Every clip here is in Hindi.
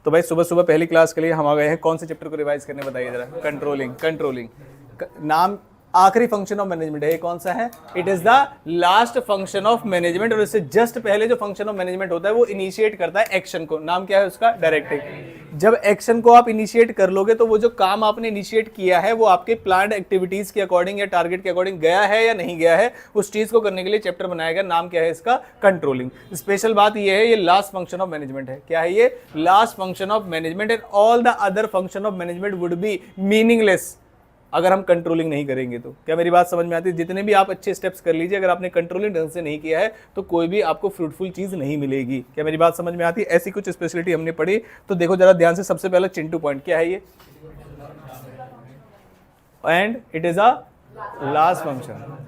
तो भाई सुबह सुबह पहली क्लास के लिए हम आ गए हैं, कौन से चैप्टर को रिवाइज करने बताइए जरा। कंट्रोलिंग। कंट्रोलिंग नाम आखिरी फंक्शन ऑफ मैनेजमेंट है, ये कौन सा है? It is the last function of management, और इससे जस्ट पहले जो फंक्शन ऑफ मैनेजमेंट होता है वो इनिशिएट करता है एक्शन को। नाम क्या है उसका? डायरेक्टिंग। जब एक्शन को आप इनिशिएट कर लोगे तो वो जो काम आपने इनिशिएट किया है वो आपके प्लान्ड एक्टिविटीज के अकॉर्डिंग या टारगेट के अकॉर्डिंग गया है या नहीं गया है, उस चीज को करने के लिए चैप्टर बनाया गया। नाम क्या है इसका? कंट्रोलिंग। स्पेशल बात ये है, ये लास्ट फंक्शन ऑफ मैनेजमेंट है। क्या है ये? Last function of management, and all the other function of management would be meaningless अगर हम कंट्रोलिंग नहीं करेंगे तो। क्या मेरी बात समझ में आती है? जितने भी आप अच्छे स्टेप्स कर लीजिए, अगर आपने कंट्रोलिंग ढंग से नहीं किया है तो कोई भी आपको फ्रूटफुल चीज नहीं मिलेगी। क्या मेरी बात समझ में आती है? ऐसी कुछ स्पेशलिटी हमने पढ़ी, तो देखो जरा ध्यान से। सबसे पहला चिंटू पॉइंट क्या है ये? And it is a last function.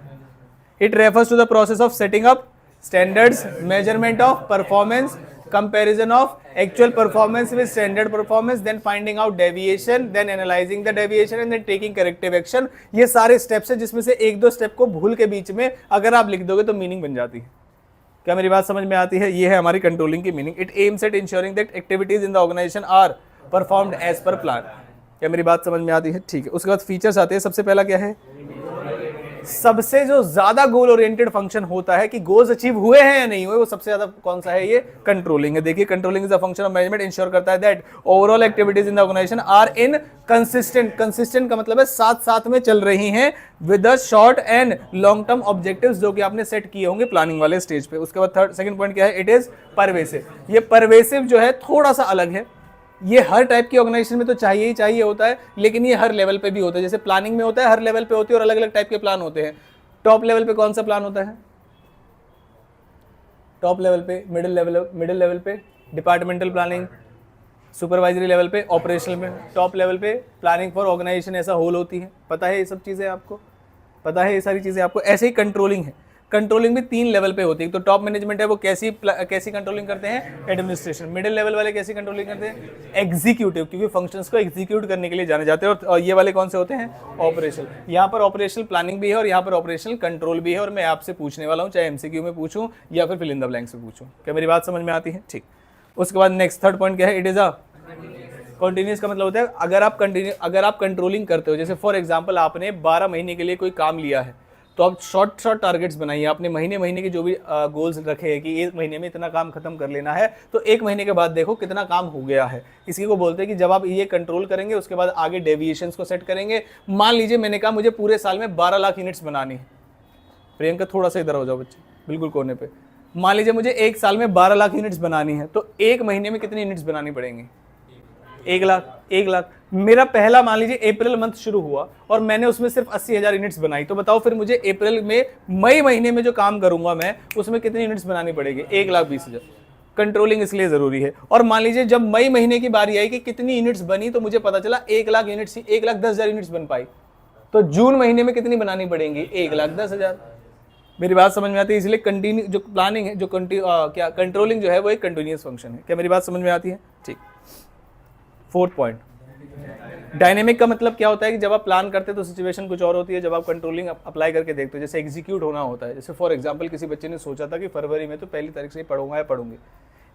It refers to the process of setting up standards, measurement of performance, comparison of actual performance with standard performance, then finding out deviation, then analyzing the deviation and then taking corrective action। ये सारे स्टेप्स है जिसमें से एक दो स्टेप को भूल के बीच में अगर आप लिख दोगे तो मीनिंग बन जाती है। क्या मेरी बात समझ में आती है? ये है हमारी कंट्रोलिंग की meaning. It aims at ensuring that activities in the organisation are performed as per plan. क्या मेरी बात समझ में आती है? ठीक है। उसके बाद फीचर्स आते हैं। सबसे पहला क्या है? सबसे जो ज्यादा गोल ओरिएंटेड फंक्शन होता है कि गोल्स अचीव हुए हैं या नहीं हुए, वो सबसे ज्यादा कौन सा है? ये कंट्रोलिंग है। देखिए, controlling is a function of management, ensure करता है that overall activities in the organisation are in consistent. Consistent का मतलब है साथ साथ में चल रही हैं with the short and long term objectives जो कि आपने सेट किए होंगे प्लानिंग वाले स्टेज पे। उसके बाद सेकंड पॉइंट क्या है? It is pervasive. ये परवेसिव जो है थोड़ा सा अलग है। ये हर टाइप की ऑर्गेनाइजेशन में तो चाहिए ही चाहिए होता है, लेकिन ये हर लेवल पे भी होता है। जैसे प्लानिंग में होता है, हर लेवल पे होती है और अलग अलग टाइप के प्लान होते हैं। टॉप लेवल पे कौन सा प्लान होता है? टॉप लेवल पे, मिडिल लेवल पे डिपार्टमेंटल प्लानिंग, सुपरवाइजरी लेवल पे ऑपरेशनल में, टॉप लेवल पे प्लानिंग फॉर ऑर्गेनाइजेशन ऐसा होल होती है। पता है ये सब चीजें आपको? पता है ये सारी चीजें आपको? ऐसे ही कंट्रोलिंग है। कंट्रोलिंग भी 3 लेवल पे होती है। तो टॉप मैनेजमेंट है वो कैसी कंट्रोलिंग करते हैं? एडमिनिस्ट्रेशन। मिडिल लेवल वाले कैसी कंट्रोलिंग करते हैं? एग्जीक्यूटिव, क्योंकि फंक्शंस को एग्जीक्यूट करने के लिए जाने जाते हैं। और ये वाले कौन से होते हैं? ऑपरेशनल। यहाँ पर ऑपरेशनल प्लानिंग भी है और यहाँ पर ऑपरेशनल कंट्रोल भी है। और मैं आपसे पूछने वाला हूँ, चाहे एमसीक्यू में पूछूं या फिर फिल इन द ब्लैंक से पूछूं। क्या मेरी बात समझ में आती है? ठीक। उसके बाद नेक्स्ट थर्ड पॉइंट क्या है? It is a continuous. का मतलब होता है अगर आप कंट्रोलिंग करते हो, जैसे फॉर एग्जांपल आपने 12 महीने के लिए कोई काम लिया है, तो आप शॉर्ट टारगेट्स बनाइए। आपने महीने के जो भी गोल्स रखे हैं कि एक महीने में इतना काम खत्म कर लेना है, तो एक महीने के बाद देखो कितना काम हो गया है। इसी को बोलते हैं कि जब आप ये कंट्रोल करेंगे उसके बाद आगे डेविएशंस को सेट करेंगे। मान लीजिए मैंने कहा मुझे पूरे साल में 12 लाख यूनिट्स बनानी है। प्रियंका थोड़ा सा इधर हो जाओ बच्चे, बिल्कुल कोने पे। मान लीजिए मुझे एक साल में 12 लाख यूनिट्स बनानी है, तो एक महीने में कितनी यूनिट्स बनानी पड़ेंगी? 1 लाख। मेरा पहला मान लीजिए अप्रैल मंथ शुरू हुआ और मैंने उसमें सिर्फ 80,000 यूनिट्स बनाई, तो बताओ फिर मुझे अप्रैल में मई महीने में जो काम करूंगा मैं, उसमें कितनी यूनिट्स बनानी पड़ेगी? 1,20,000। कंट्रोलिंग इसलिए जरूरी है। और मान लीजिए जब मई महीने की बारी आई कि कितनी यूनिट्स बनी, तो मुझे पता चला 1 लाख यूनिट्स, 1,10,000 यूनिट्स बन पाई, तो जून महीने में कितनी बनानी पड़ेंगी? 1,10,000। मेरी बात समझ में आती है? इसलिए कंटिन्यू जो प्लानिंग है, जो कंट्रोलिंग जो है वो एक कंटिन्यूअस फंक्शन है। क्या मेरी बात समझ में आती है? ठीक। फोर्थ पॉइंट, डायनेमिक का मतलब क्या होता है कि जब आप प्लान करते हैं तो सिचुएशन कुछ और होती है, जब आप कंट्रोलिंग अप्लाई करके देखते हो, जैसे एग्जीक्यूट होना होता है। जैसे फॉर एग्जांपल किसी बच्चे ने सोचा था कि फरवरी में तो पहली तारीख से पढ़ूंगा या पढ़ूंगी,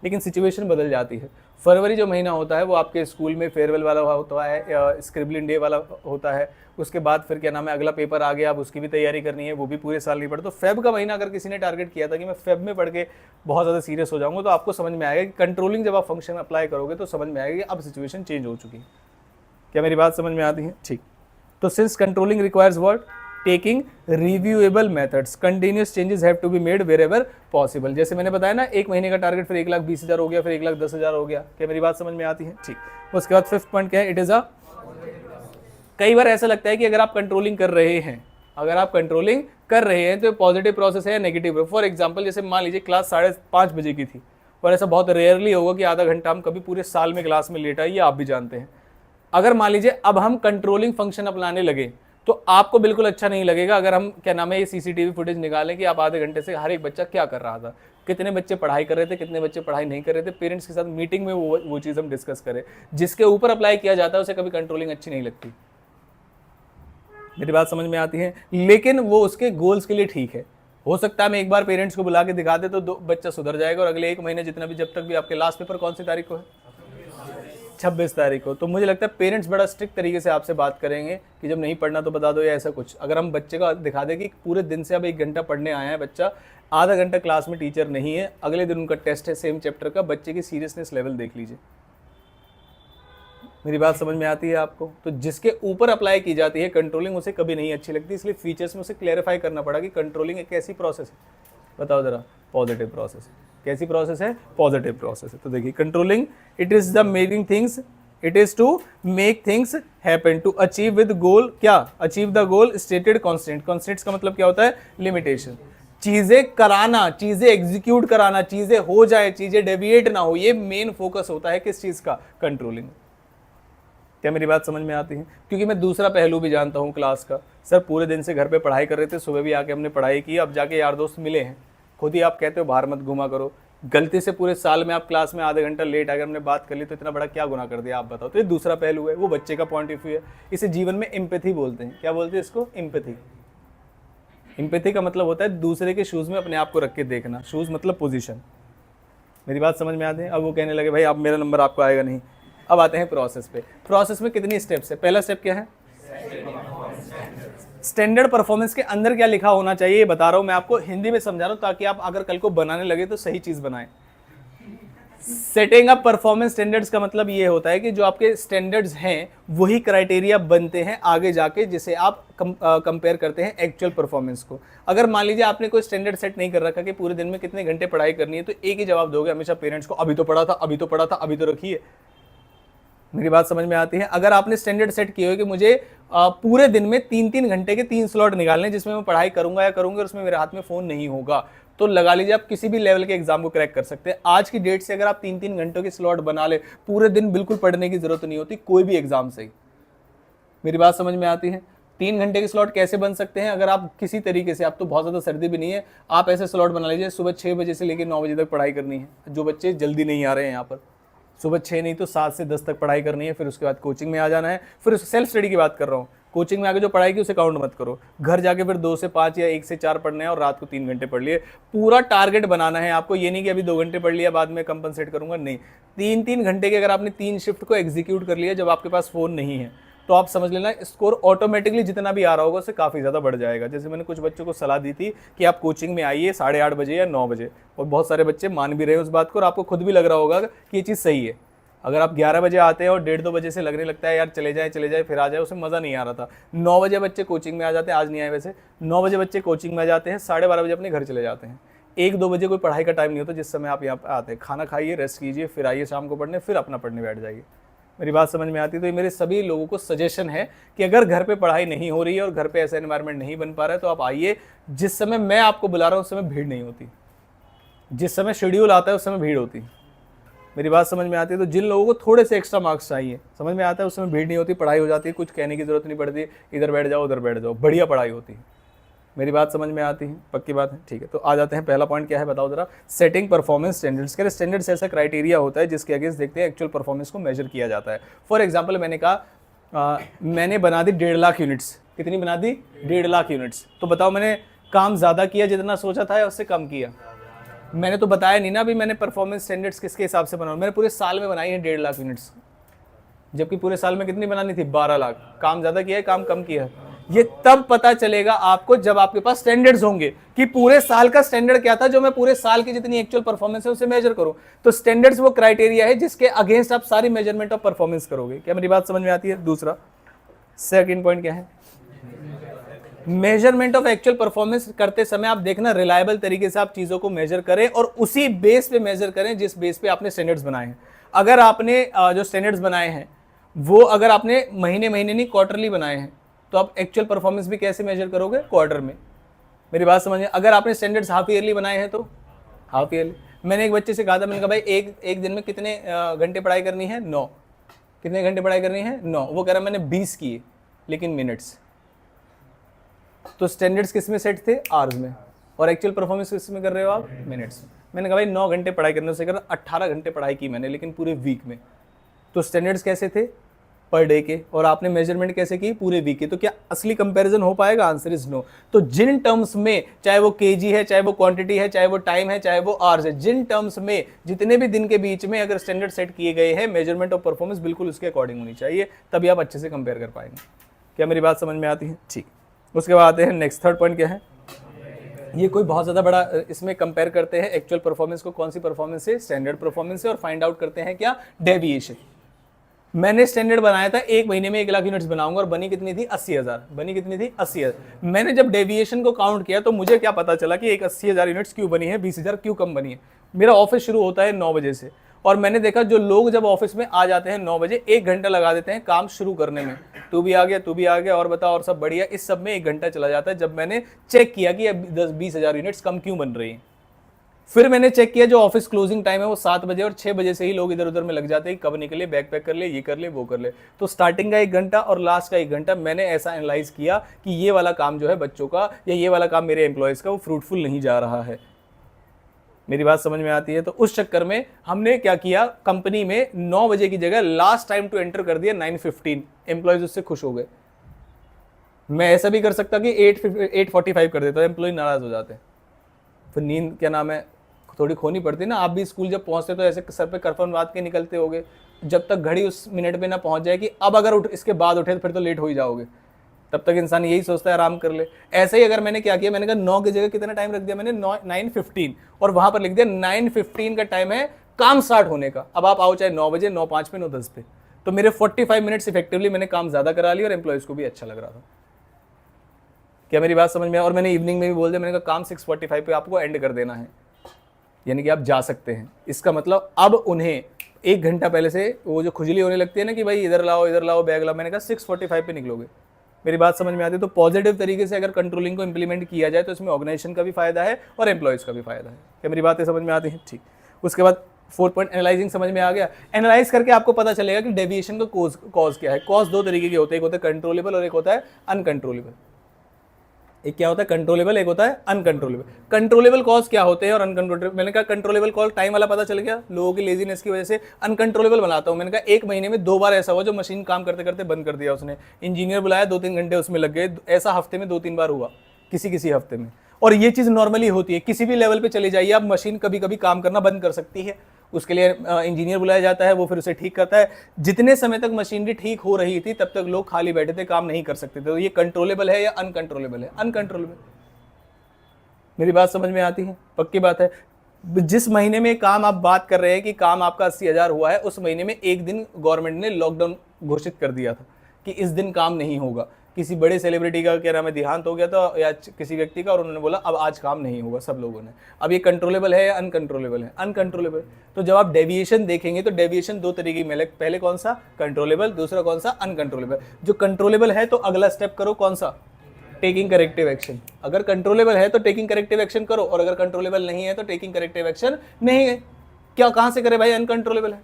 लेकिन सिचुएशन बदल जाती है। फरवरी जो महीना होता है वो आपके स्कूल में फेयरवेल वाला होता है, स्क्रिबलिंग डे वाला होता है। उसके बाद फिर क्या नाम है, अगला पेपर आ गया, अब उसकी भी तैयारी करनी है, वो भी पूरे साल नहीं पढ़े। तो फेब का महीना अगर किसी ने टारगेट किया था कि मैं फेब में पढ़ के बहुत ज़्यादा सीरियस हो जाऊंगा, तो आपको समझ में आएगा कि कंट्रोलिंग जब आप फंक्शन अप्लाई करोगे तो समझ में आएगा कि अब सिचुएशन चेंज हो चुकी है। क्या मेरी बात समझ में आती है? ठीक। तो since controlling requires what? Taking reviewable methods, continuous changes have to be made wherever possible. जैसे मैंने बताया ना, एक महीने का टारगेट फिर 1,20,000 हो गया, फिर 1,10,000 हो गया। क्या मेरी बात समझ में आती है? ठीक। उसके बाद फिफ्थ पॉइंट क्या है? इट इज अ, कई बार ऐसा लगता है कि अगर आप कंट्रोलिंग कर रहे हैं तो पॉजिटिव प्रोसेस है या नेगेटिव। फॉर एग्जाम्पल जैसे मान लीजिए क्लास 5:30 बजे की थी, और ऐसा बहुत रेयरली होगा कि आधा घंटा हम कभी पूरे साल में क्लास में लेट आए, ये आप भी जानते हैं। अगर मान लीजिए अब हम कंट्रोलिंग फंक्शन अपनाने लगे तो आपको बिल्कुल अच्छा नहीं लगेगा अगर हम क्या नाम है ये सीसीटीवी फुटेज निकालें कि आप आधे घंटे से हर एक बच्चा क्या कर रहा था, कितने बच्चे पढ़ाई कर रहे थे, कितने बच्चे पढ़ाई नहीं कर रहे थे। पेरेंट्स के साथ मीटिंग में वो चीज़ हम डिस्कस करें। जिसके ऊपर अप्लाई किया जाता है उसे कभी कंट्रोलिंग अच्छी नहीं लगती। मेरी बात समझ में आती है? लेकिन वो उसके गोल्स के लिए ठीक है। हो सकता है मैं एक बार पेरेंट्स को बुला के दिखा दे तो बच्चा सुधर जाएगा, और अगले एक महीने जितना भी, जब तक भी आपके लास्ट पेपर कौन सी तारीख को है? 26 तारीख को। तो मुझे लगता है पेरेंट्स बड़ा स्ट्रिक्ट तरीके से आपसे बात करेंगे कि जब नहीं पढ़ना तो बता दो या ऐसा कुछ। अगर हम बच्चे का दिखा दें कि पूरे दिन से अब 1 घंटा पढ़ने आया है बच्चा, आधा घंटा क्लास में टीचर नहीं है, अगले दिन उनका टेस्ट है सेम चैप्टर का, बच्चे की सीरियसनेस लेवल देख लीजिए। मेरी बात समझ में आती है आपको? तो जिसके ऊपर अप्लाई की जाती है कंट्रोलिंग, उसे कभी नहीं अच्छी लगती, इसलिए फीचर्स में उसे क्लैरिफाई करना पड़ा कि कंट्रोलिंग एक ऐसी प्रोसेस है, बताओ जरा, पॉजिटिव प्रोसेस है। कैसी प्रोसेस है? पॉजिटिव प्रोसेस है। तो देखिए controlling, it is the making things, it is to make things happen, to achieve with goal, क्या? Achieve the goal stated constant. Constants का मतलब क्या होता है? लिमिटेशन। चीजें कराना, चीजें एग्जीक्यूट कराना, चीजें हो जाए, चीजें डेविएट ना हो, ये मेन फोकस होता है किस चीज का? कंट्रोलिंग। क्या मेरी बात समझ में आती है? क्योंकि मैं दूसरा पहलू भी जानता हूँ क्लास का। सर पूरे दिन से घर पे पढ़ाई कर रहे थे, सुबह भी आके हमने पढ़ाई की, अब जाके यार दोस्त मिले हैं, खुद ही आप कहते हो बाहर मत घुमा करो, गलती से पूरे साल में आप क्लास में आधा घंटा लेट अगर हमने बात कर ली तो इतना बड़ा क्या गुनाह कर दिया आप बताओ। तो ये दूसरा पहलू है, वो बच्चे का पॉइंट ऑफ व्यू है। इसे जीवन में एम्पैथी बोलते हैं। क्या बोलते हैं इसको? एम्पैथी। एम्पैथी का मतलब होता है दूसरे के शूज़ में अपने आप को रख के देखना। शूज़ मतलब पोजीशन। मेरी बात समझ में आती है? अब वो कहने लगे भाई अब मेरा नंबर आपको आएगा नहीं। अब आते हैं प्रोसेस पे। प्रोसेस में कितनी स्टेप्स है? पहला स्टेप क्या है? स्टैंडर्ड परफॉर्मेंस के अंदर क्या लिखा होना चाहिए ये बता रहा हूं मैं आपको, हिंदी में समझा रहा हूं ताकि आप अगर कल को बनाने लगे तो सही चीज बनाएं। सेटिंग अप परफॉर्मेंस स्टैंडर्ड्स का मतलब ये होता है कि जो आपके स्टैंडर्ड्स हैं वही क्राइटेरिया बनते हैं आगे जाके, जिसे आप कंपेयर करते हैं एक्चुअल परफॉर्मेंस को। अगर मान लीजिए आपने कोई स्टैंडर्ड सेट नहीं कर रखा कि पूरे दिन में कितने घंटे पढ़ाई करनी है, तो एक ही जवाब दोगे हमेशा पेरेंट्स को, अभी तो पढ़ा था, अभी तो पढ़ा था, अभी तो रखिए। मेरी बात समझ में आती है? अगर आपने स्टैंडर्ड सेट किए हो कि मुझे पूरे दिन में 3-3 घंटे के 3 स्लॉट निकालने जिसमें मैं पढ़ाई करूंगा या करूंगी और उसमें मेरे हाथ में फ़ोन नहीं होगा, तो लगा लीजिए आप किसी भी लेवल के एग्जाम को क्रैक कर सकते हैं। आज की डेट से अगर आप 3-3 घंटों के स्लॉट बना ले, पूरे दिन बिल्कुल पढ़ने की जरूरत नहीं होती कोई भी एग्जाम से। मेरी बात समझ में आती है? 3 घंटे के स्लॉट कैसे बन सकते हैं? अगर आप किसी तरीके से, आप तो बहुत ज़्यादा सर्दी भी नहीं है, आप ऐसे स्लॉट बना लीजिए सुबह 6 बजे से लेकर 9 बजे तक पढ़ाई करनी है। जो बच्चे जल्दी नहीं आ रहे हैं यहाँ पर, सुबह 6 नहीं तो 7 से 10 तक पढ़ाई करनी है, फिर उसके बाद कोचिंग में आ जाना है। फिर सेल्फ स्टडी की बात कर रहा हूँ, कोचिंग में आके जो पढ़ाई की उसे काउंट मत करो, घर जाके फिर 2 से 5 या 1 से 4 पढ़ना है और रात को 3 घंटे पढ़ लिए। पूरा टारगेट बनाना है आपको, ये नहीं कि अभी 2 घंटे पढ़ लिया बाद में कंपनसेट करूंगा, नहीं। 3-3 घंटे के अगर आपने 3 शिफ्ट को एग्जीक्यूट कर लिया जब आपके पास फोन नहीं है, तो आप समझ लेना स्कोर ऑटोमेटिकली जितना भी आ रहा होगा उससे काफ़ी ज़्यादा बढ़ जाएगा। जैसे मैंने कुछ बच्चों को सलाह दी थी कि आप कोचिंग में आइए 8:30 बजे या 9 बजे, और बहुत सारे बच्चे मान भी रहे हैं उस बात को और आपको खुद भी लग रहा होगा कि ये चीज़ सही है। अगर आप 11 बजे आते हैं और 1:30-2 बजे से लगने लगता है यार चले जाए फिर आ जाए, उसमें मज़ा नहीं आ रहा था। 9 बजे बच्चे कोचिंग में आ जाते हैं, आज नहीं आए वैसे, 9 बजे बच्चे कोचिंग में आ जाते हैं, 12:30 बजे अपने घर चले जाते हैं। 1-2 बजे कोई पढ़ाई का टाइम नहीं होता जिस समय आप यहाँ पर आते हैं। खाना खाइए, रेस्ट कीजिए, फिर आइए शाम को पढ़ने, फिर अपना पढ़ने बैठ जाइए। मेरी बात समझ में आती है? तो ये मेरे सभी लोगों को सजेशन है कि अगर घर पे पढ़ाई नहीं हो रही है और घर पे ऐसा एनवायरनमेंट नहीं बन पा रहा है तो आप आइए। जिस समय मैं आपको बुला रहा हूँ उस समय भीड़ नहीं होती, जिस समय शेड्यूल आता है उस समय भीड़ होती। मेरी बात समझ में आती है? तो जिन लोगों को थोड़े से एक्स्ट्रा मार्क्स चाहिए, समझ में आता है, उस समय भीड़ नहीं होती, पढ़ाई हो जाती है, कुछ कहने की जरूरत नहीं पड़ती, इधर बैठ जाओ उधर बैठ जाओ, बढ़िया पढ़ाई होती है। मेरी बात समझ में आती है? पक्की बात है? ठीक है, तो आ जाते हैं, पहला पॉइंट क्या है बताओ जरा? Setting performance standards. क्या स्टैंडर्ड्स ऐसा क्राइटेरिया होता है जिसके अगेंस्ट देखते हैं एक्चुअल परफॉर्मेंस को मेजर किया जाता है। फॉर एग्जाम्पल मैंने कहा मैंने बना दी 1.5 लाख यूनिट्स। कितनी बना दी? 1.5 लाख यूनिट्स। तो बताओ मैंने काम ज़्यादा किया जितना सोचा था या उससे कम किया? मैंने तो बताया नहीं ना अभी मैंने परफॉर्मेंस स्टैंडर्ड्स किसके हिसाब से बनाया। मैंने पूरे साल में बनाई है 1.5 लाख यूनिट्स, जबकि पूरे साल में कितनी बनानी थी? 12 लाख। काम ज़्यादा किया है, काम कम किया है? ये तब पता चलेगा आपको जब आपके पास स्टैंडर्ड्स होंगे कि पूरे साल का स्टैंडर्ड क्या था जो मैं पूरे साल की जितनी एक्चुअल परफॉर्मेंस है उसे मेजर करूं। तो स्टैंडर्ड्स वो क्राइटेरिया है जिसके अगेंस्ट आप सारी मेजरमेंट ऑफ परफॉर्मेंस करोगे। क्या मेरी बात समझ में आती है? दूसरा सेकंड पॉइंट क्या है? मेजरमेंट ऑफ एक्चुअल परफॉर्मेंस करते समय आप देखना रिलायबल तरीके से आप चीजों को मेजर करें और उसी बेस पे मेजर करें जिस बेस पे आपने स्टैंडर्ड्स बनाए हैं। अगर आपने जो स्टैंडर्ड्स बनाए हैं वो अगर आपने महीने नहीं क्वार्टरली बनाए हैं तो आप एक्चुअल परफॉर्मेंस भी कैसे मेजर करोगे? क्वार्टर में। मेरी बात समझिए? अगर आपने स्टैंडर्ड्स हाफ ईयरली बनाए हैं तो हाफ ईयरली। मैंने एक बच्चे से कहा था, मैंने कहा भाई एक दिन में कितने घंटे पढ़ाई करनी है? 9। कितने घंटे पढ़ाई करनी है? 9। वो कह रहा मैंने 20 किए, लेकिन मिनट्स। तो स्टैंडर्ड्स किस में सेट थे? आवर्स में। और एक्चुअल परफॉर्मेंस किस में कर रहे हो आप? मिनट्स में। मैंने कहा भाई 9 घंटे पढ़ाई करने से कर 18 घंटे पढ़ाई की मैंने, लेकिन पूरे वीक में। तो स्टैंडर्ड्स कैसे थे? पर डे के, और आपने मेजरमेंट कैसे की, पूरे वीक के, तो क्या असली कंपैरिजन हो पाएगा? Answer is no. तो जिन टर्म्स में, चाहे वो केजी है, चाहे वो क्वांटिटी है, चाहे वो टाइम है, चाहे वो आवर्स है, जिन टर्म्स में जितने भी दिन के बीच में अगर स्टैंडर्ड सेट किए गए हैं, मेजरमेंट ऑफ परफॉर्मेंस बिल्कुल उसके अकॉर्डिंग होनी चाहिए, तभी आप अच्छे से कंपेयर कर पाएंगे। क्या मेरी बात समझ में आती है? ठीक। उसके बाद आते हैं नेक्स्ट, थर्ड पॉइंट क्या है, ये कोई बहुत ज़्यादा बड़ा, इसमें कंपेयर करते हैं एक्चुअल परफॉर्मेंस को, कौन सी परफॉर्मेंस से, स्टैंडर्ड परफॉर्मेंस से, और फाइंड आउट करते हैं क्या, डेविएशन। मैंने स्टैंडर्ड बनाया था 1 महीने में 1 लाख यूनिट्स बनाऊंगा, और बनी कितनी थी, 80,000, बनी कितनी थी, 80,000। मैंने जब डेविएशन को काउंट किया तो मुझे क्या पता चला कि एक 80,000 यूनिट्स क्यों बनी है, 20,000 क्यों कम बनी है। मेरा ऑफिस शुरू होता है 9 बजे से, और मैंने देखा जो लोग जब ऑफिस में आ जाते हैं 9 बजे, 1 घंटा लगा देते हैं काम शुरू करने में। तू भी आ गया, तू भी आ गया, और बता, और सब बढ़िया, इस सब में 1 घंटा चला जाता है। जब मैंने चेक किया कि अब 10-20,000 यूनिट्स कम क्यों बन रही हैं, फिर मैंने चेक किया जो ऑफिस क्लोजिंग टाइम है वो 7 बजे, और 6 बजे से ही लोग इधर उधर में लग जाते हैं, कब निकले, बैग पैक कर ले, ये कर ले, वो कर ले। तो स्टार्टिंग का 1 घंटा और लास्ट का 1 घंटा मैंने ऐसा एनालाइज किया कि ये वाला काम जो है बच्चों का, या ये वाला काम मेरे एम्प्लॉयज़ का, वो फ्रूटफुल नहीं जा रहा है। मेरी बात समझ में आती है? तो उस चक्कर में हमने क्या किया, कंपनी में 9 बजे की जगह लास्ट टाइम टू एंटर कर दिया 9:15। एम्प्लॉयज उससे खुश हो गए। मैं ऐसा भी कर सकता कि 8:45 कर देता, एम्प्लॉय नाराज हो जाते, फिर नींद क्या नाम है थोड़ी खोनी पड़ती ना। आप भी स्कूल जब पहुंचते तो ऐसे सर पे करफन बांध के निकलते होगे, जब तक घड़ी उस मिनट पे ना पहुंच जाए कि अब अगर इसके बाद उठे तो फिर तो लेट हो ही जाओगे, तब तक इंसान यही सोचता है आराम कर ले। ऐसे ही अगर मैंने क्या किया, मैंने कहा 9 की जगह कितना टाइम रख दिया मैंने, 9:15, और वहां पर लिख दिया 9:15 का टाइम है काम स्टार्ट होने का। अब आप आओ चाहे 9 बजे, 9:05 पे, 9:10 पे, तो मेरे 45 मिनट्स इफेक्टिवली मैंने काम ज्यादा करा लिया, और एम्प्लॉयज को भी अच्छा लग रहा था। क्या मेरी बात समझ में? और मैंने इवनिंग में भी बोल दिया, मैंने कहा काम 6:45 पे आपको एंड कर देना है, यानी कि आप जा सकते हैं। इसका मतलब अब उन्हें 1 घंटा पहले से वो जो खुजली होने लगती है ना कि भाई इधर लाओ बैग लाओ, मैंने कहा 6:45 पे निकलोगे। मेरी बात समझ में आती है? तो पॉजिटिव तरीके से अगर कंट्रोलिंग को इंप्लीमेंट किया जाए तो इसमें ऑर्गेनाइजेशन का भी फायदा है और एम्प्लॉयज़ का भी फायदा है। क्या मेरी बातें समझ में आती हैं? ठीक। उसके बाद 4 पॉइंट एनालाइजिंग समझ में आ गया। एनालाइज करके आपको पता चलेगा कि डेविएशन का कॉज क्या है। कॉज 2 तरीके के होते हैं, एक होता है कंट्रोलेबल और एक होता है अनकंट्रोलेबल। एक क्या होता है कंट्रोलेबल, एक होता है अनकंट्रोलेबल। कंट्रोलेबल कॉज क्या होते हैं और अनकंट्रोलेबल, मैंने कहा कंट्रोलेबल कॉज टाइम वाला पता चल गया, लोगों की लेजीनेस की वजह से। अनकंट्रोलेबल बनाता हूं, मैंने कहा 1 महीने में 2 बार ऐसा हुआ जो मशीन काम करते करते बंद कर दिया उसने, इंजीनियर बुलाया 2-3 घंटे उसमें लग गए, ऐसा हफ्ते में 2-3 बार हुआ, किसी हफ्ते में। और ये चीज़ नॉर्मली होती है, किसी भी लेवल पे चले जाइए आप, मशीन कभी कभी काम करना बंद कर सकती है, उसके लिए इंजीनियर बुलाया जाता है, वो फिर उसे ठीक करता है। जितने समय तक मशीनरी ठीक हो रही थी तब तक लोग खाली बैठे थे, काम नहीं कर सकते थे। तो ये कंट्रोलेबल है या अनकंट्रोलेबल है? अनकंट्रोलेबल। मेरी बात समझ में आती है? पक्की बात है। जिस महीने में काम आप बात कर रहे हैं कि काम आपका 80,000 हुआ है, उस महीने में एक दिन गवर्नमेंट ने लॉकडाउन घोषित कर दिया था कि इस दिन काम नहीं होगा। किसी बड़े सेलिब्रिटी का क्या नाम है देहांत हो गया था या किसी व्यक्ति का, और उन्होंने बोला अब आज काम नहीं होगा सब लोगों ने। अब ये कंट्रोलेबल है या अनकंट्रोलेबल है? अनकंट्रोलेबल। तो जब आप डेविएशन देखेंगे तो डेविएशन 2 तरीके की मिले, पहले कौन सा कंट्रोलेबल, दूसरा कौन सा अनकंट्रोलेबल। जो कंट्रोलेबल है तो अगला स्टेप करो कौन सा, टेकिंग करेक्टिव एक्शन। अगर कंट्रोलेबल है तो टेकिंग करेक्टिव एक्शन करो, और अगर कंट्रोलेबल नहीं है तो टेकिंग करेक्टिव एक्शन नहीं है। क्या कहां से करे भाई, अनकंट्रोलेबल है।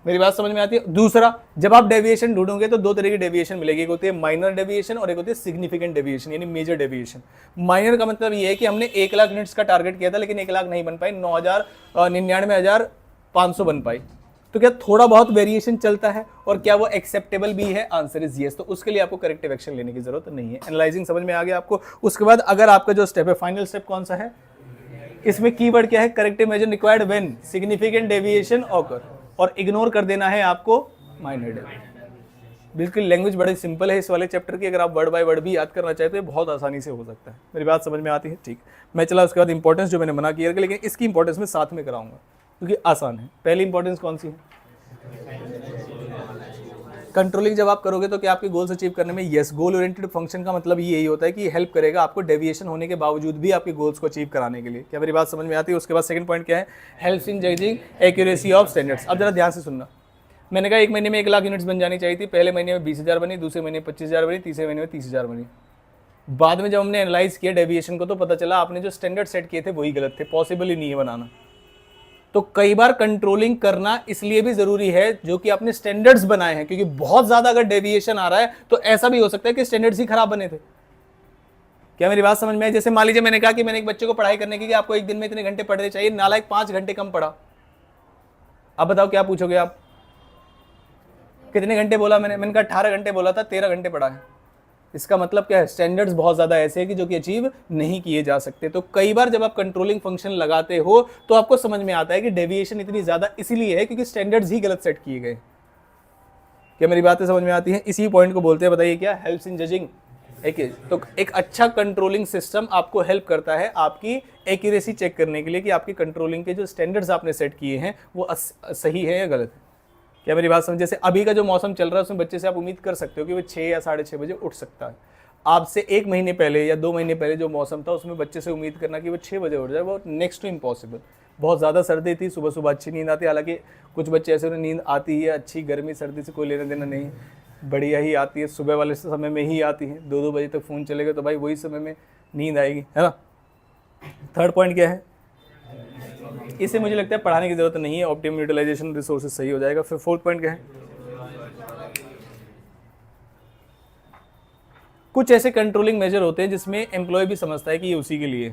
मेरी बात समझ में आती है? दूसरा, जब आप डेविएशन ढूंढोगे तो 2 तरह की डेविएशन मिलेगी, एक होती है माइनर डेविएशन और एक होती है सिग्निफिकेंट डेविएशन, यानी मेजर डेविएशन। माइनर का मतलब ये है कि हमने 1 लाख यूनिट्स का टारगेट किया था लेकिन 1 लाख नहीं बन पाई, 99,500 बन पाई। तो क्या थोड़ा बहुत वेरिएशन चलता है, और क्या वो एक्सेप्टेबल भी है? Answer is yes. तो उसके लिए आपको करेक्टिव एक्शन लेने की जरूरत नहीं है। एनालाइजिंग समझ में आ गया आपको? उसके बाद अगर आपका जो स्टेप है, फाइनल स्टेप कौन सा है, इसमें कीवर्ड क्या है, corrective measure required when significant deviation occur, और इग्नोर कर देना है आपको माइनर डेविएशन। बिल्कुल लैंग्वेज बड़ी सिंपल है इस वाले चैप्टर की, अगर आप वर्ड बाय वर्ड भी याद करना चाहते हैं बहुत आसानी से हो सकता है। मेरी बात समझ में आती है? ठीक। मैं चला उसके बाद इंपॉर्टेंस जो मैंने मना किया, लेकिन इसकी इंपॉर्टेंस में साथ में कराऊंगा क्योंकि आसान है। पहली इंपॉर्टेंस कौन सी है? कंट्रोलिंग जब आप करोगे तो क्या आपके गोल्स अचीव करने में, यस, गोल ओरिएंटेड फंक्शन का मतलब यही होता है कि हेल्प करेगा आपको डेविएशन होने के बावजूद भी आपके गोल्स को अचीव कराने के लिए। क्या मेरी बात समझ में आती है? उसके बाद सेकंड पॉइंट क्या है, helps in judging accuracy of standards. अब जरा ध्यान से सुनना, मैंने कहा 1 महीने में 1 लाख यूनिट्स बन जानी चाहिए थी, पहले महीने में 20,000 बनी, दूसरे महीने में 25,000 बनी, तीसरे महीने में 30,000 बनी। बाद में जब हमने एनालाइज किया डेविएशन को तो पता चला आपने जो स्टैंडर्ड सेट किए थे वही गलत थे, पॉसिबल ही नहीं है बनाना। तो कई बार कंट्रोलिंग करना इसलिए भी जरूरी है जो कि आपने स्टैंडर्ड्स बनाए हैं, क्योंकि बहुत ज्यादा अगर डेविएशन आ रहा है तो ऐसा भी हो सकता है कि स्टैंडर्ड्स ही खराब बने थे। क्या मेरी बात समझ में आई? जैसे मान लीजिए मैंने कहा कि मैंने एक बच्चे को पढ़ाई करने की कि आपको एक दिन में इतने घंटे पढ़ने चाहिए, नालायक 5 घंटे कम पढ़ा। अब बताओ क्या पूछोगे आप? कितने घंटे बोला मैंने कहा 18 घंटे बोला था, 13 घंटे पढ़ा है। इसका मतलब क्या है, स्टैंडर्ड्स बहुत ज़्यादा ऐसे हैं कि जो कि अचीव नहीं किए जा सकते। तो कई बार जब आप कंट्रोलिंग फंक्शन लगाते हो तो आपको समझ में आता है कि डेविएशन इतनी ज़्यादा इसीलिए है क्योंकि स्टैंडर्ड्स ही गलत सेट किए गए। क्या मेरी बातें समझ में आती हैं? इसी पॉइंट को बोलते हैं, बताइए क्या, हेल्प्स इन जजिंग। तो एक अच्छा कंट्रोलिंग सिस्टम आपको हेल्प करता है आपकी एक्यूरेसी चेक करने के लिए कि आपकी कंट्रोलिंग के जो स्टैंडर्ड्स आपने सेट किए हैं वो सही है या गलत है। क्या मेरी बात समझ? जैसे अभी का जो मौसम चल रहा है उसमें बच्चे से आप उम्मीद कर सकते हो कि वो 6 या 6:30 बजे उठ सकता है। आपसे 1 महीने पहले या 2 महीने पहले जो मौसम था उसमें बच्चे से उम्मीद करना कि वो 6 बजे उठ जाए, वो नेक्स्ट टू इम्पॉसिबल। बहुत ज़्यादा सर्दी थी, सुबह सुबह अच्छी नींद आती है, हालांकि कुछ बच्चे ऐसे उन्हें नींद आती है, अच्छी गर्मी सर्दी से कोई लेना देना नहीं, बढ़िया ही आती है, सुबह वाले समय में ही आती है। 2-2 बजे तक फ़ोन चलेगा तो भाई वही समय में नींद आएगी, है ना। थर्ड पॉइंट क्या है, इसे मुझे लगता है पढ़ाने की जरूरत नहीं है, ऑप्टिमम यूटिलाइजेशन रिसोर्सेज सही हो जाएगा। फिर फोर्थ पॉइंट क्या है, कुछ ऐसे कंट्रोलिंग मेजर होते हैं जिसमें एम्प्लॉय भी समझता है कि ये उसी के लिए।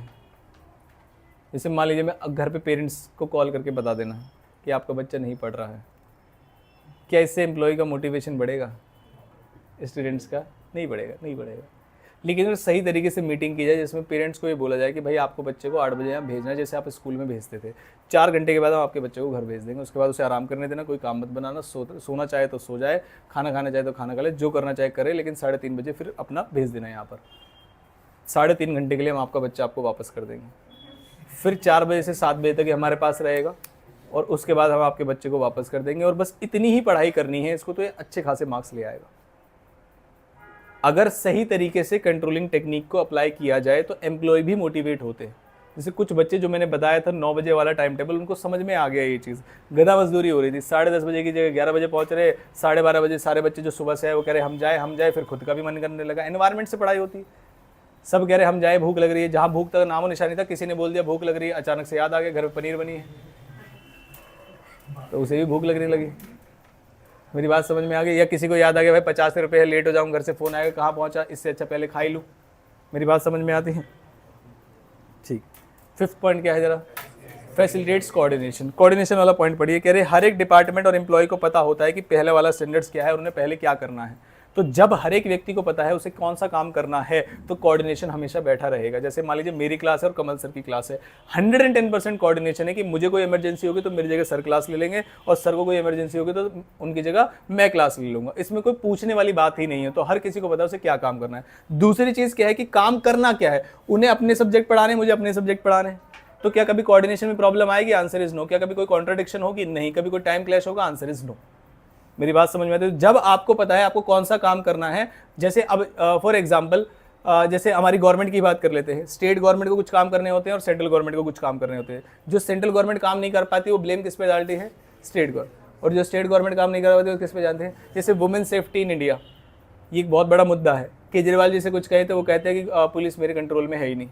जैसे मान लीजिए मैं घर पे पेरेंट्स को कॉल करके बता देना कि आपका बच्चा नहीं पढ़ रहा है, क्या इससे एम्प्लॉय का मोटिवेशन बढ़ेगा? स्टूडेंट्स का नहीं बढ़ेगा। लेकिन अगर सही तरीके से मीटिंग की जाए जिसमें पेरेंट्स को ये बोला जाए कि भाई आपको बच्चे को 8 बजे यहाँ भेजना है, जैसे आप स्कूल में भेजते थे, 4 घंटे के बाद हम आपके बच्चे को घर भेज देंगे, उसके बाद उसे आराम करने देना, कोई काम मत बनाना, सोना चाहे तो सो जाए, खाना खाना चाहे तो खाना खा ले, जो करना चाहे करे, लेकिन 3:30 बजे फिर अपना भेज देना यहाँ पर। 3.5 घंटे के लिए हम आपका बच्चा आपको वापस कर देंगे, फिर 4 बजे से 7 बजे तक हमारे पास रहेगा और उसके बाद हम आपके बच्चे को वापस कर देंगे। और बस इतनी ही पढ़ाई करनी है इसको, तो ये अच्छे खासे मार्क्स ले आएगा। अगर सही तरीके से कंट्रोलिंग टेक्निक को अप्लाई किया जाए तो एम्प्लॉय भी मोटिवेट होते हैं। जैसे कुछ बच्चे जो मैंने बताया था 9 बजे वाला टाइम टेबल, उनको समझ में आ गया ये चीज़। गधा मजदूरी हो रही थी, 10:30 बजे की जगह 11 बजे पहुंच रहे, 12:30 बजे सारे बच्चे जो सुबह से आए वो कह रहे हम जाए, फिर खुद का भी मन करने लगा। एनवायरमेंट से पढ़ाई होती है, सब कह रहे हम जाए, भूख लग रही है, जहाँ भूख तक नामो निशानी था, किसी ने बोल दिया भूख लग रही है, अचानक से याद आ गया घर में पनीर बनी है तो उसे भी भूख लगने लगी। मेरी बात समझ में आ गई? या किसी को याद आ गया भाई 50 रुपये है, लेट हो जाऊँ, घर से फ़ोन आएगा, कहाँ पहुँचा, इससे अच्छा पहले खा ही लूँ। मेरी बात समझ में आती है? ठीक। 5th पॉइंट क्या है जरा, फैसिलिटेट्स कोऑर्डिनेशन। कोऑर्डिनेशन वाला पॉइंट पढ़िए। कह रहे हर एक डिपार्टमेंट और एम्प्लॉय को पता होता है कि पहले वाला स्टैंडर्ड्स क्या है और उन्हें पहले क्या करना है। तो जब हर एक व्यक्ति को पता है उसे कौन सा काम करना है तो कोऑर्डिनेशन हमेशा बैठा रहेगा। जैसे मान लीजिए मेरी क्लास है और कमल सर की क्लास है, 110% कोऑर्डिनेशन है कि मुझे कोई इमरजेंसी होगी तो मेरी जगह सर क्लास ले लेंगे और सर को कोई इमरजेंसी होगी तो उनकी जगह मैं क्लास ले लूंगा। इसमें कोई पूछने वाली बात ही नहीं है, तो हर किसी को पता है उसे क्या काम करना है। दूसरी चीज़ क्या है कि काम करना क्या है, उन्हें अपने सब्जेक्ट पढ़ाने, मुझे अपने सब्जेक्ट पढ़ाने। तो क्या कभी कोऑर्डिनेशन में प्रॉब्लम आएगी? Answer is no. क्या कभी कोई कॉन्ट्राडिक्शन होगी? नहीं। कभी कोई टाइम क्लैश होगा? Answer is no. मेरी बात समझ में आती है? जब आपको पता है आपको कौन सा काम करना है, जैसे अब फॉर एग्जांपल जैसे हमारी गवर्नमेंट की बात कर लेते हैं, स्टेट गवर्नमेंट को कुछ काम करने होते हैं और सेंट्रल गवर्नमेंट को कुछ काम करने होते हैं। जो सेंट्रल गवर्नमेंट काम नहीं कर पाती वो ब्लेम किस पे डालती है? State government. और जो स्टेट गवर्नमेंट काम नहीं कर पाती वो किस पे जानते हैं? जैसे वुमेन सेफ्टी इन इंडिया, ये एक बहुत बड़ा मुद्दा है। केजरीवाल जी से कुछ कहे तो वो कहते हैं कि पुलिस मेरे कंट्रोल में है ही नहीं।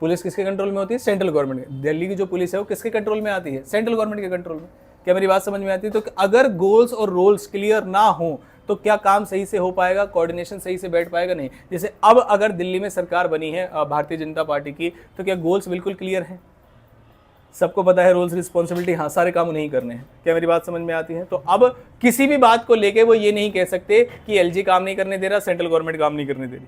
पुलिस किसके कंट्रोल में होती है? सेंट्रल गवर्नमेंट के। दिल्ली की जो पुलिस है वो किसके कंट्रोल में आती है? सेंट्रल गवर्नमेंट के कंट्रोल में। क्या मेरी बात समझ में आती है? तो अगर गोल्स और रोल्स क्लियर ना हो तो क्या काम सही से हो पाएगा? कोऑर्डिनेशन सही से बैठ पाएगा? नहीं। जैसे अब अगर दिल्ली में सरकार बनी है भारतीय जनता पार्टी की, तो क्या गोल्स बिल्कुल क्लियर हैं? सबको पता है रोल्स रिस्पॉन्सिबिलिटी, हाँ सारे काम नहीं करने हैं। क्या मेरी बात समझ में आती है? तो अब किसी भी बात को लेके वो ये नहीं कह सकते कि एलजी काम नहीं करने दे रहा, सेंट्रल गवर्नमेंट काम नहीं करने दे रही।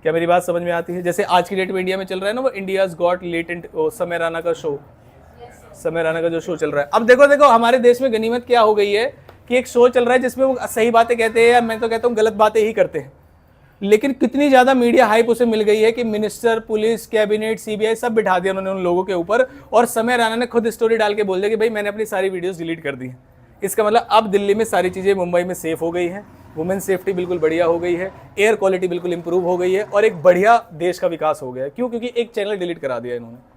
क्या मेरी बात समझ में आती है? जैसे आज की डेट में इंडिया में चल रहा है ना वो इंडियाज गॉट लेटेंट, समय राणा का शो, समय राणा का जो शो चल रहा है। अब देखो हमारे देश में गनीमत क्या हो गई है कि एक शो चल रहा है जिसमें वो सही बातें कहते हैं, या मैं तो कहता हूँ गलत बातें ही करते हैं, लेकिन कितनी ज्यादा मीडिया हाइप उसे मिल गई है कि मिनिस्टर, पुलिस, कैबिनेट, सीबीआई सब बिठा दिया उन्होंने उन लोगों के ऊपर। और समय राणा ने खुद स्टोरी डाल के बोल दिया कि भाई मैंने अपनी सारी वीडियोस डिलीट कर दी है। इसका मतलब अब दिल्ली में सारी चीजें मुंबई में सेफ हो गई है, वुमेन सेफ्टी बिल्कुल बढ़िया हो गई है, एयर क्वालिटी बिल्कुल इंप्रूव हो गई है और एक बढ़िया देश का विकास हो गया है। क्यों? क्योंकि एक चैनल डिलीट करा दिया इन्होंने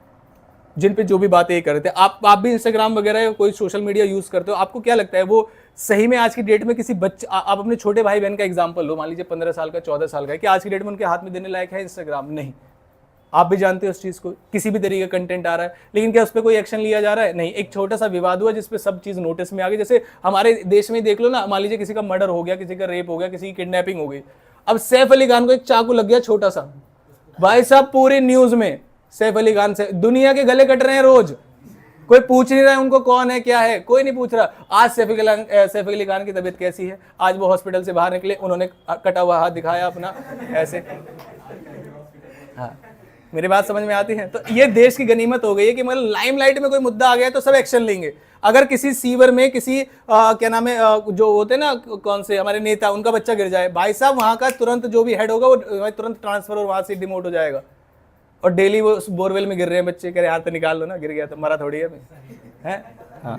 जिन पे जो भी बातें ये कर रहे थे। आप भी इंस्टाग्राम वगैरह या कोई सोशल मीडिया यूज करते हो, आपको क्या लगता है वो सही में आज की डेट में किसी बच्चे, आप अपने छोटे भाई बहन का एग्जांपल लो, मान लीजिए 15 साल का, 14 साल का है, कि आज की डेट में उनके हाथ में देने लायक है इंस्टाग्राम? नहीं। आप भी जानते हो उस चीज को, किसी भी तरीके का कंटेंट आ रहा है, लेकिन क्या उस पर कोई एक्शन लिया जा रहा है? नहीं। एक छोटा सा विवाद हुआ जिसपे सब चीज नोटिस में आ गई। जैसे हमारे देश में देख लो ना, मान लीजिए किसी का मर्डर हो गया, किसी का रेप हो गया, किसी की किडनैपिंग हो गई, अब सैफ अली खान को एक चाकू लग गया छोटा सा, भाई साहब पूरी न्यूज में सैफ अली खान से दुनिया के गले कट रहे हैं रोज। कोई पूछ नहीं रहा है उनको कौन है क्या है, कोई नहीं पूछ रहा। आज सैफ अली खान की तबीयत कैसी है, आज वो हॉस्पिटल से बाहर निकले, उन्होंने कटा हुआ हाथ दिखाया अपना ऐसे। हाँ, मेरी बात समझ में आती है। तो ये देश की गनीमत हो गई है कि मतलब लाइमलाइट में कोई मुद्दा आ गया तो सब एक्शन लेंगे। अगर किसी सीवर में किसी क्या नाम है जो होते हैं ना कौन से हमारे नेता, उनका बच्चा गिर जाए, भाई साहब वहां का तुरंत जो भी हेड होगा वो तुरंत ट्रांसफर और वहां से डिमोट हो जाएगा। और डेली वो बोरवेल में गिर रहे हैं बच्चे, कह रहे हाथ तो निकाल लो ना, गिर गया तो मरा थोड़ी है। हाँ,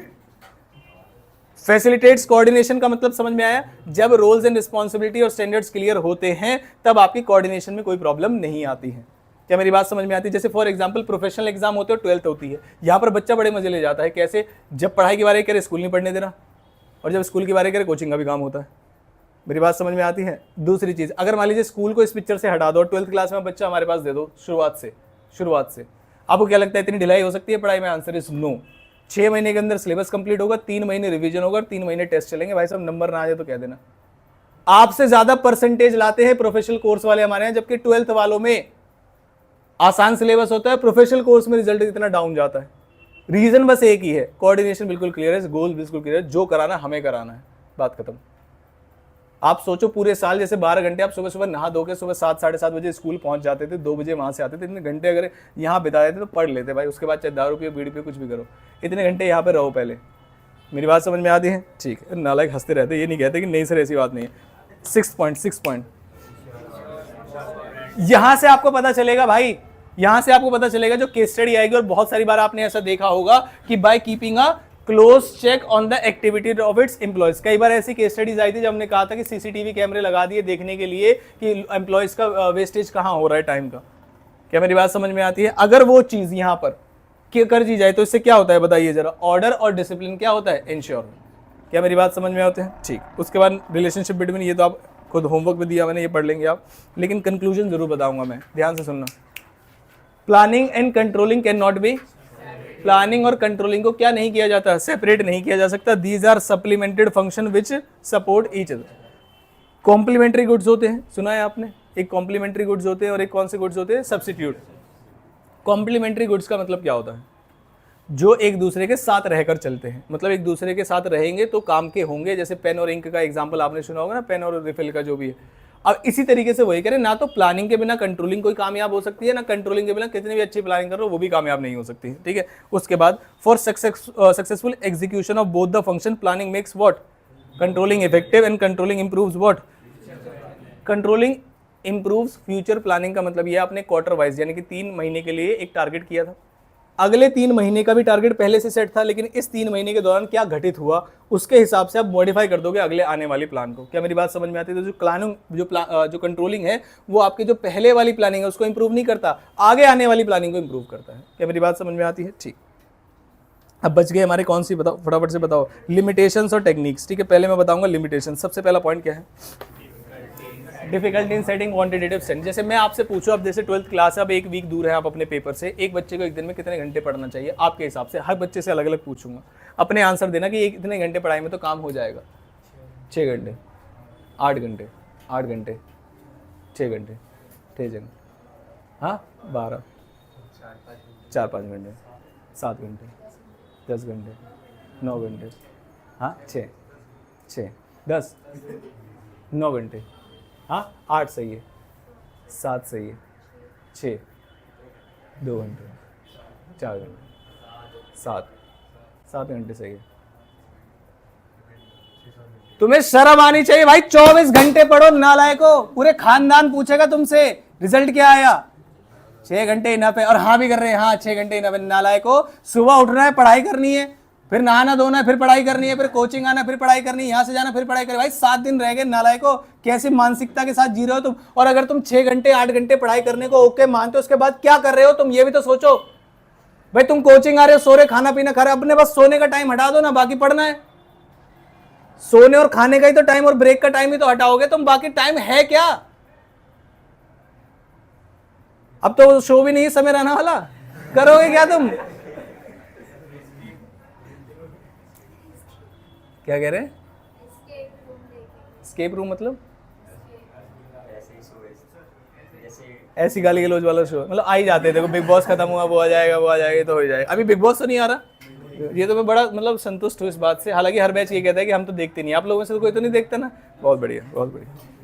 फैसिलिटेट्स कोऑर्डिनेशन का मतलब समझ में आया। जब रोल्स एंड रिस्पॉन्सिबिलिटी और स्टैंडर्ड्स क्लियर होते हैं तब आपकी कोऑर्डिनेशन में कोई प्रॉब्लम नहीं आती है। क्या मेरी बात समझ में आती है? जैसे फॉर एग्जांपल प्रोफेशनल एग्जाम होते हैं, 12th होती है, यहाँ पर बच्चा बड़े मजे ले जाता है। कैसे? जब पढ़ाई की बारी करे स्कूल नहीं पढ़ने देना, और जब स्कूल की बारी करे कोचिंग का भी काम होता है। मेरी बात समझ में आती है? दूसरी चीज, अगर मान लीजिए स्कूल को इस पिक्चर से हटा दो और 12th क्लास में बच्चा हमारे पास दे दो शुरुआत से, आपको क्या लगता है इतनी ढिलाई हो सकती है पढ़ाई में? Answer is no. 6 महीने के अंदर सिलेबस कंप्लीट होगा, 3 महीने रिवीजन होगा और 3 महीने टेस्ट चलेंगे। भाई साहब नंबर ना आ जाए तो कह देना। आपसे ज्यादा परसेंटेज लाते हैं प्रोफेशनल कोर्स वाले हमारे यहाँ, जबकि 12th वालों में आसान सिलेबस होता है, प्रोफेशनल कोर्स में रिजल्ट इतना डाउन जाता है। रीजन बस एक ही है, कोऑर्डिनेशन बिल्कुल क्लियर है, गोल बिल्कुल क्लियर है, जो कराना हमें कराना है, बात खत्म। आप सोचो पूरे साल जैसे 12 घंटे आप सुबह सुबह नहा धो के सुबह 7 साढ़े 7 बजे स्कूल पहुंच जाते थे, 2 बजे वहां से आते थे, इतने घंटे अगर यहाँ बिता देते तो पढ़ लेते भाई, उसके बाद चाहे दारू पियो बीड़ी पियो कुछ भी करो, इतने घंटे यहाँ पे रहो पहले। मेरी बात समझ में आती है? ठीक है, नालायक हंसते रहते, ये नहीं कहते कि नहीं सर ऐसी बात नहीं है। 6 पॉइंट यहां से आपको पता चलेगा भाई, यहां से आपको पता चलेगा जो केस स्टडी आएगी, और बहुत सारी बार आपने ऐसा देखा होगा कि by keeping a close check on the activity of its employees. कई बार ऐसी केस स्टडीज आई थी जब हमने कहा था कि सीसीटीवी कैमरे लगा दिए देखने के लिए कि एम्प्लॉयज का वेस्टेज कहां हो रहा है टाइम का। क्या मेरी बात समझ में आती है? अगर वो चीज यहां पर कर दी जाए तो इससे क्या होता है बताइए जरा? ऑर्डर और डिसिप्लिन क्या होता है? इंश्योर। क्या मेरी बात समझ में आते हैं? ठीक। उसके बाद रिलेशनशिप बिटवीन, ये तो आप खुद होमवर्क में दिया मैंने, ये पढ़ लेंगे आप, लेकिन कंक्लूजन जरूर बताऊंगा मैं, ध्यान से सुनना। Planning and controlling can not be, planning और कंट्रोलिंग को क्या नहीं किया जाता? सेपरेट नहीं किया जा सकता। These are supplemented function which support each other. Complementary goods होते हैं, सुना है आपने? एक कॉम्प्लीमेंट्री गुड्स होते हैं और एक कौन से गुड्स होते हैं? सब्स्टिट्यूट। कॉम्प्लीमेंट्री गुड्स का मतलब क्या होता है? जो एक दूसरे के साथ रहकर चलते हैं, मतलब एक दूसरे के साथ रहेंगे तो काम के होंगे। जैसे पेन और इंक का एग्जांपल आपने सुना होगा ना, पेन और रिफिल का जो भी है। अब इसी तरीके से वही करें ना, तो प्लानिंग के बिना कंट्रोलिंग कोई कामयाब हो सकती है, ना कंट्रोलिंग के बिना कितनी भी अच्छी प्लानिंग करो वो भी कामयाब नहीं हो सकती है। ठीक है। उसके बाद for successful execution of both the function planning makes what? Controlling effective and controlling improves what? Controlling improves future planning का मतलब ये आपने क्वार्टर वाइज यानी कि 3 महीने के लिए एक टारगेट किया था, अगले 3 महीने का भी टारगेट पहले से सेट था, लेकिन इस 3 महीने के दौरान क्या घटित हुआ उसके हिसाब से आप मॉडिफाई कर दोगे अगले आने वाली प्लान को। क्या मेरी बात समझ में आती है? तो जो प्लानिंग जो कंट्रोलिंग है वो आपकी जो पहले वाली प्लानिंग है उसको इंप्रूव नहीं करता, आगे आने वाली प्लानिंग को इंप्रूव करता है। क्या मेरी बात समझ में आती है? ठीक। अब बच गए हमारे कौन सी, बताओ फटाफट से बताओ। लिमिटेशंस और टेक्निक्स। ठीक है, पहले मैं बताऊंगा लिमिटेशन। सबसे पहला पॉइंट क्या है? Difficulty in setting quantitative standard. जैसे मैं आपसे पूछूं, अब जैसे 12th क्लास है, अब 1 वीक दूर है आप अपने पेपर से, एक बच्चे को एक दिन में कितने घंटे पढ़ना चाहिए आपके हिसाब से? हर बच्चे से अलग अलग पूछूंगा, अपने आंसर देना कि इतने घंटे पढ़ाई में तो काम हो जाएगा। 6 घंटे, 8 घंटे, 8 घंटे, 6 घंटे, 6 घंटे, हाँ 12, 4-5 घंटे, 7 घंटे, 10 घंटे, 9 घंटे, हाँ 6, 10, 9 घंटे, हाँ 8 सही है, 7 सही है, 6, 2 घंटे, 4 घंटे, 7 घंटे सही है। तुम्हें शर्म आनी चाहिए भाई, 24 घंटे पढ़ो नालायको, पूरे खानदान पूछेगा तुमसे रिजल्ट क्या आया। 6 घंटे इनफ है, और हाँ भी कर रहे हैं, हाँ 6 घंटे इनफ है। नालायको, सुबह उठना है, पढ़ाई करनी है, फिर नहाना धोना है, फिर पढ़ाई करनी है, फिर कोचिंग आना, फिर पढ़ाई करनी है, यहाँ से जाना, फिर पढ़ाई करनी। भाई 7 दिन रह गए नालायको, कैसी मानसिकता के साथ जी रहे हो तुम? और अगर तुम 6 घंटे 8 घंटे पढ़ाई करने को ओके मानते हो, उसके बाद क्या कर रहे हो तुम? ये भी तो सोचो भाई। तुम कोचिंग आ रहे हो, सो रहे, खाना पीना खा रहे, अपने बस सोने का टाइम हटा दो ना, बाकी पढ़ना है। सोने और खाने का ही तो टाइम और ब्रेक का टाइम ही तो हटाओगे तुम, बाकी टाइम है क्या? अब तो शो भी नहीं समय रहने वाला, करोगे क्या तुम? क्या कह रहे हैं? स्केप रूम मतलब ऐसी गाली गलौज वाला शो, मतलब आ ही जाते थे। देखो बिग बॉस खत्म हुआ, वो आ जाएगा, वो आ जाएगा, तो हो जाएगा। अभी बिग बॉस तो नहीं आ रहा, ये तो मैं बड़ा मतलब संतुष्ट हूँ इस बात से। हालांकि हर बैच ये कहता है कि हम तो देखते नहीं, आप लोगों में से तो कोई तो नहीं देखता ना। बहुत बढ़िया, बहुत बढ़िया।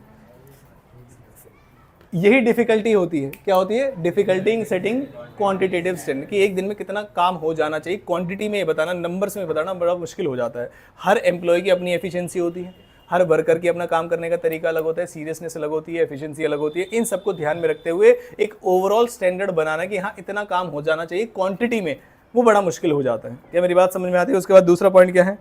यही डिफिकल्टी होती है, क्या होती है? Difficulty in setting quantitative standard, कि एक दिन में कितना काम हो जाना चाहिए, क्वांटिटी में ये बताना, नंबर्स में बताना बड़ा मुश्किल हो जाता है। हर एम्प्लॉय की अपनी एफिशिएंसी होती है, हर वर्कर की अपना काम करने का तरीका अलग होता है, सीरियसनेस अलग होती है, एफिशिएंसी अलग होती है। इन सबको ध्यान में रखते हुए एक ओवरऑल स्टैंडर्ड बनाना कि हाँ इतना काम हो जाना चाहिए क्वांटिटी में, वो बड़ा मुश्किल हो जाता है। क्या मेरी बात समझ में आती है? उसके बाद दूसरा पॉइंट क्या है?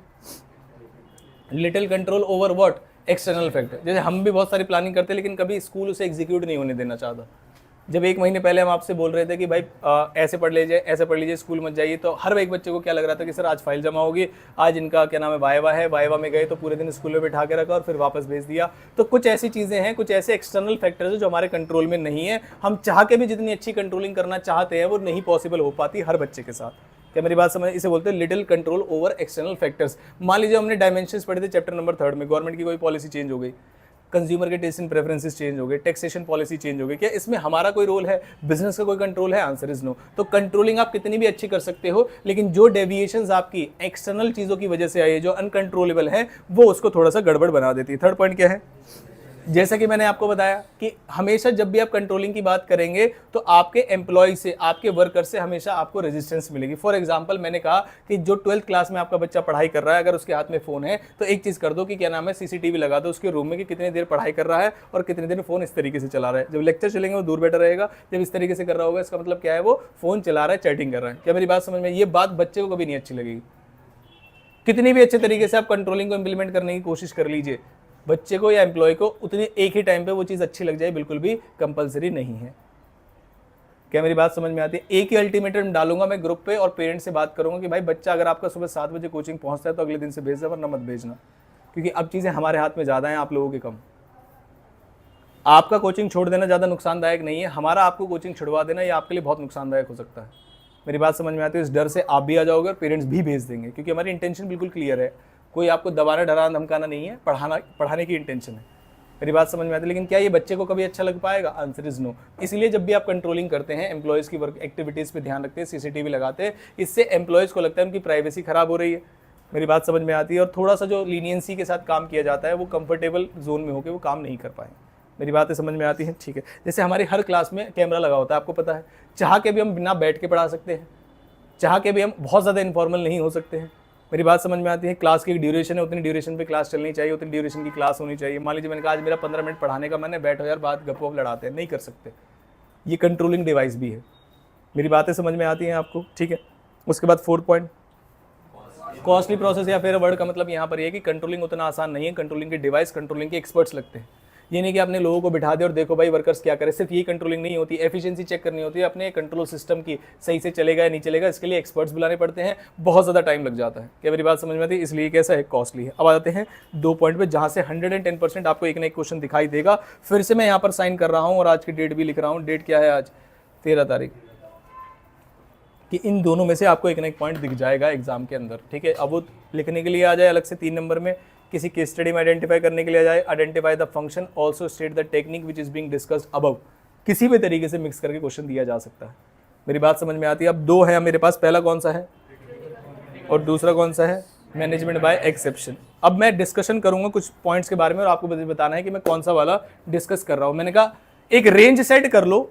Little control over what? External factor. जैसे हम भी बहुत सारी प्लानिंग करते हैं लेकिन कभी स्कूल उसे एग्जीक्यूट नहीं होने देना चाहता। जब 1 महीने पहले हम आपसे बोल रहे थे कि भाई ऐसे पढ़ लीजिए, ऐसे पढ़ लीजिए, स्कूल मत जाइए, तो हर एक बच्चे को क्या लग रहा था कि सर आज फाइल जमा होगी, आज इनका क्या नाम है वाइवा है, वाइवा में गए तो पूरे दिन स्कूल में बैठा के रखा और फिर वापस भेज दिया। तो कुछ ऐसी चीज़ें हैं, कुछ ऐसे एक्सटर्नल फैक्टर्स हैं जो हमारे कंट्रोल में नहीं है। हम चाह के भी जितनी अच्छी कंट्रोलिंग करना चाहते हैं वो नहीं पॉसिबल हो पाती हर बच्चे के साथ। क्या मेरी बात समझ? इसे बोलते हैं little control over external factors. मान लीजिए हमने डायमेंशंस पढ़े थे चैप्टर नंबर 3 में, गवर्नमेंट की कोई पॉलिसी चेंज हो गई, कंज्यूमर के टेस्ट एंड प्रेफरेंसेस चेंज हो गए, टैक्सेशन पॉलिसी चेंज हो गई, क्या इसमें हमारा कोई रोल है? बिजनेस का कोई कंट्रोल है? Answer is no. तो कंट्रोलिंग आप कितनी भी अच्छी कर सकते हो, लेकिन जो डेविएशंस आपकी एक्सटर्नल चीजों की वजह से आई है, जो अनकंट्रोलेबल है, वो उसको थोड़ा सा गड़बड़ बना देती है। थर्ड पॉइंट क्या है? जैसा कि मैंने आपको बताया कि हमेशा जब भी आप कंट्रोलिंग की बात करेंगे तो आपके एम्प्लॉय से, आपके वर्कर से हमेशा आपको रेजिस्टेंस मिलेगी। फॉर एग्जांपल मैंने कहा कि जो 12th क्लास में आपका बच्चा पढ़ाई कर रहा है, अगर उसके हाथ में फ़ोन है तो एक चीज़ कर दो कि क्या नाम है, सीसीटीवी लगा दो उसके रूम में कि कितनी देर पढ़ाई कर रहा है और कितनी देर फ़ोन इस तरीके से चला रहा है। जब लेक्चर चलेंगे वो दूर बैठा रहेगा, जब इस तरीके से कर रहा होगा इसका मतलब क्या है? वो फ़ोन चला रहा है, चैटिंग कर रहा है। क्या मेरी बात समझ में? ये बात बच्चे को कभी नहीं अच्छी लगेगी। कितनी भी अच्छे तरीके से आप कंट्रोलिंग को इंप्लीमेंट करने की कोशिश कर लीजिए, बच्चे को या एम्प्लॉय को उतनी एक ही टाइम पे वो चीज़ अच्छी लग जाए बिल्कुल भी कंपलसरी नहीं है। क्या मेरी बात समझ में आती है? एक ही अल्टीमेटम डालूंगा मैं ग्रुप पे और पेरेंट्स से बात करूंगा कि भाई बच्चा अगर आपका सुबह 7 बजे कोचिंग पहुंचता है तो अगले दिन से भेज दो, वरना मत भेजना, क्योंकि अब चीज़ें हमारे हाथ में ज़्यादा हैं, आप लोगों के कम। आपका कोचिंग छोड़ देना ज़्यादा नुकसानदायक नहीं है, हमारा आपको कोचिंग छुड़वा देना ये आपके लिए बहुत नुकसानदायक हो सकता है। मेरी बात समझ में आती है? इस डर से आप भी आ जाओगे और पेरेंट्स भी भेज देंगे, क्योंकि हमारी इंटेंशन बिल्कुल क्लियर है, कोई आपको दबाना डराना धमकाना नहीं है, पढ़ाने की इंटेंशन है। मेरी बात समझ में आती है? लेकिन क्या ये बच्चे को कभी अच्छा लग पाएगा? Answer is no. इसलिए जब भी आप कंट्रोलिंग करते हैं, एम्प्लॉयज़ की वर्क एक्टिविटीज़ पे ध्यान रखते हैं, सीसीटीवी लगाते हैं, इससे एम्प्लॉयज़ को लगता है उनकी प्राइवेसी खराब हो रही है। मेरी बात समझ में आती है? और थोड़ा सा जो लीनियंसी के साथ काम किया जाता है वो कंफर्टेबल जोन में होकर वो काम नहीं कर पाए। मेरी बातें समझ में आती हैं? ठीक है। जैसे हमारी हर क्लास में कैमरा लगा होता है, आपको पता है, चाह के भी हम बिना बैठ के पढ़ा सकते हैं, चाह के भी हम बहुत ज़्यादा इन्फॉर्मल नहीं हो सकते हैं। मेरी बात समझ में आती है? क्लास की ड्यूरेशन है, उतनी ड्यूरेशन पे क्लास चलनी चाहिए, उतनी ड्यूरेशन की क्लास होनी चाहिए। मान लीजिए मैंने कहा आज मेरा 15 मिनट पढ़ाने का मन है, बैठो यार बात गप वप लड़ाते हैं, नहीं कर सकते। ये कंट्रोलिंग डिवाइस भी है। मेरी बातें समझ में आती हैं आपको? ठीक है। उसके बाद 4th पॉइंट, कॉस्टली प्रोसेस या फिर वर्ड का मतलब यहाँ पर ये है कि कंट्रोलिंग उतना आसान नहीं है। कंट्रोलिंग के डिवाइस, कंट्रोलिंग के एक्सपर्ट्स लगते हैं। ये नहीं कि आपने लोगों को बिठा दिया और देखो भाई वर्कर्स क्या करें, सिर्फ ये कंट्रोलिंग नहीं होती, एफिशिएंसी चेक करनी होती है अपने कंट्रोल सिस्टम की, सही से चलेगा या नहीं चलेगा, इसके लिए एक्सपर्ट्स बुलाने पड़ते हैं, बहुत ज़्यादा टाइम लग जाता है। क्या मेरी बात समझ में आती है? इसलिए कैसा है? कॉस्टली है। अब आ जाते हैं 2 पॉइंट पे, जहाँ से 110% आपको एक ना एक क्वेश्चन दिखाई देगा। फिर से मैं यहाँ पर साइन कर रहा हूँ और आज की डेट भी लिख रहा हूँ। डेट क्या है आज? 13 तारीख, कि इन दोनों में से आपको एक ना एक पॉइंट दिख जाएगा एग्जाम के अंदर। ठीक है। अब वो लिखने के लिए आ जाए अलग से 3 नंबर में, किसी केस स्टडी में आइडेंटिफाई करने के लिए आ जाए, identify the function, also state the technique which is being discussed above. किसी भी तरीके से मिक्स करके क्वेश्चन दिया जा सकता है। मेरी बात समझ में आती है? अब 2 है मेरे पास, पहला कौन सा है और दूसरा कौन सा है? Management by exception. अब मैं डिस्कशन करूंगा कुछ पॉइंट्स के बारे में और आपको बताना है कि मैं कौन सा वाला डिस्कस कर रहा हूं। मैंने कहा एक रेंज सेट कर लो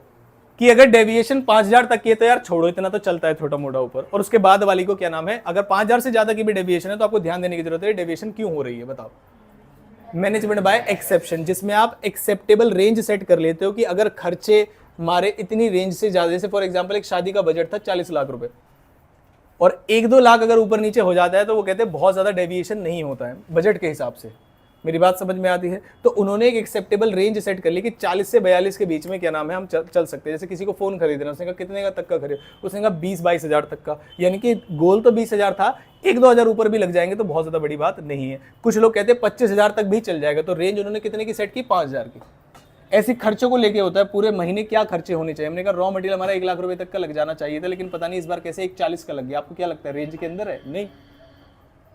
कि अगर डेविएशन 5000 तक की है तो यार छोड़ो, इतना तो चलता है छोटा मोटा ऊपर, और उसके बाद वाली को क्या नाम है, अगर 5000 से ज्यादा की भी डेविएशन है तो आपको ध्यान देने की जरूरत है डेविएशन क्यों हो रही है, बताओ। मैनेजमेंट बाय एक्सेप्शन, जिसमें आप एक्सेप्टेबल रेंज सेट कर लेते हो कि अगर खर्चे हमारे इतनी रेंज से ज्यादा, जैसे फॉर एग्जांपल एक शादी का बजट था 40 लाख रुपए और 1-2 लाख अगर ऊपर नीचे हो जाता है तो वो कहते हैं बहुत ज्यादा डेविएशन नहीं होता है बजट के हिसाब से। मेरी बात समझ में आती है? तो उन्होंने एक एक्सेप्टेबल रेंज सेट कर ली कि 40 से 42 के बीच में क्या नाम है हम चल सकते हैं। जैसे किसी को फोन खरीदना, उसने कहा कितने का तक का खरीद, उसने कहा 20-22 हज़ार तक का, यानी कि गोल तो 20,000 था, 1-2 हज़ार ऊपर भी लग जाएंगे तो बहुत ज़्यादा बड़ी बात नहीं है। कुछ लोग कहते हैं 25,000 तक भी चल जाएगा, तो रेंज उन्होंने कितने की सेट की? 5,000 की। ऐसी खर्चों को लेके होता है, पूरे महीने क्या खर्चे होने चाहिए। हमने कहा रॉ मटेरियल हमारा 1 लाख रुपए तक का लग जाना चाहिए था, लेकिन पता नहीं इस बार कैसे 140 का लग गया। आपको क्या लगता है रेंज के अंदर है? नहीं,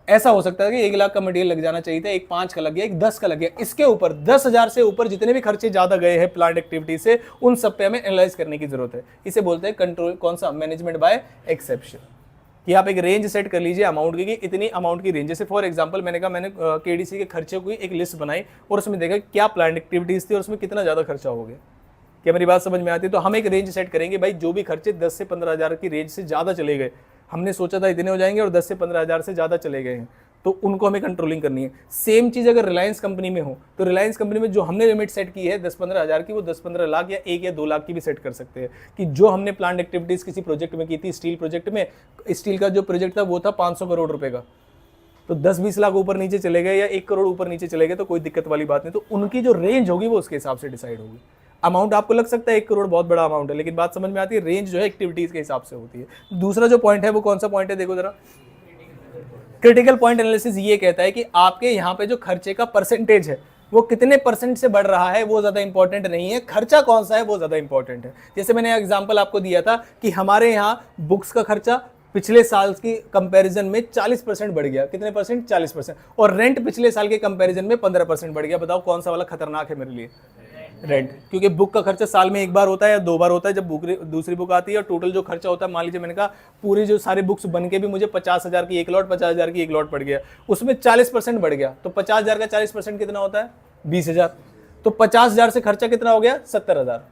ऐसा हो सकता है कि 1 लाख का मटेरियल लग जाना चाहिए था, 1.5 का लग गया, 1.10 का लग गया। इसके ऊपर 10,000 से ऊपर जितने भी खर्चे ज्यादा गए हैं प्लांट एक्टिविटी से, उन सब पे हमें एनालाइज करने की जरूरत है। इसे बोलते हैं कंट्रोल, कौन सा? Management by exception. कि आप एक रेंज सेट कर लीजिए अमाउंट की कि इतनी अमाउंट की रेंज। जैसे फॉर एग्जांपल मैंने कहा मैंने केडीसी के खर्चे की एक लिस्ट बनाई और उसमें देखा क्या प्लान एक्टिविटीज़ थी और उसमें कितना ज़्यादा खर्चा हो गया। क्या मेरी बात समझ में आती है? तो हम एक रेंज सेट करेंगे भाई, जो भी खर्चे 10 से 15 हज़ार की रेंज से ज़्यादा चले गए, हमने सोचा था इतने हो जाएंगे और 10 से 15 हज़ार से ज़्यादा चले गए हैं, तो उनको हमें कंट्रोलिंग करनी है। सेम चीज़ अगर रिलायंस कंपनी में हो तो रिलायंस कंपनी में जो हमने लिमिट सेट की है 10-15 हज़ार की, वो 10-15 लाख या 1 या 2 लाख की भी सेट कर सकते हैं। कि जो हमने प्लान एक्टिविटीज़ किसी प्रोजेक्ट में की थी, स्टील प्रोजेक्ट में, स्टील का जो प्रोजेक्ट था वो था 500 करोड़ रुपए का, तो 10-20 लाख ऊपर नीचे चले गए या 1 करोड़ ऊपर नीचे चले गए तो कोई दिक्कत वाली बात नहीं। तो उनकी जो रेंज होगी वो उसके हिसाब से डिसाइड होगी। अमाउंट आपको लग सकता है 1 करोड़ बहुत बड़ा अमाउंट है, लेकिन बात समझ में आती है, रेंज जो है एक्टिविटीज के हिसाब से होती है। दूसरा जो पॉइंट है वो कौन सा पॉइंट है, देखो जरा, क्रिटिकल पॉइंट एनालिसिस ये कहता है कि आपके यहाँ पे जो खर्चे का परसेंटेज है वो कितने परसेंट से बढ़ रहा है वो ज्यादा इंपॉर्टेंट नहीं है, खर्चा कौन सा है वो ज्यादा इंपॉर्टेंट है। जैसे मैंने एग्जांपल आपको दिया था कि हमारे यहाँ बुक्स का खर्चा पिछले साल की कंपैरिजन में 40% बढ़ गया। कितने परसेंट? 40%। और रेंट पिछले साल के कंपैरिजन में 15% बढ़ गया। बताओ कौन सा वाला खतरनाक है मेरे लिए? रेंट, क्योंकि बुक का खर्चा साल में एक बार होता है या 2 बार होता है जब बुक दूसरी बुक आती है, और टोटल जो खर्चा होता है, मान लीजिए मैंने कहा पूरी जो सारी बुक्स बन के भी मुझे 50,000 की एक लॉट, 50,000 की एक लॉट पड़ गया, उसमें 40% बढ़ गया, तो 50,000 का 40% कितना होता है? 20,000। तो 50,000 से खर्चा कितना हो गया? 70,000।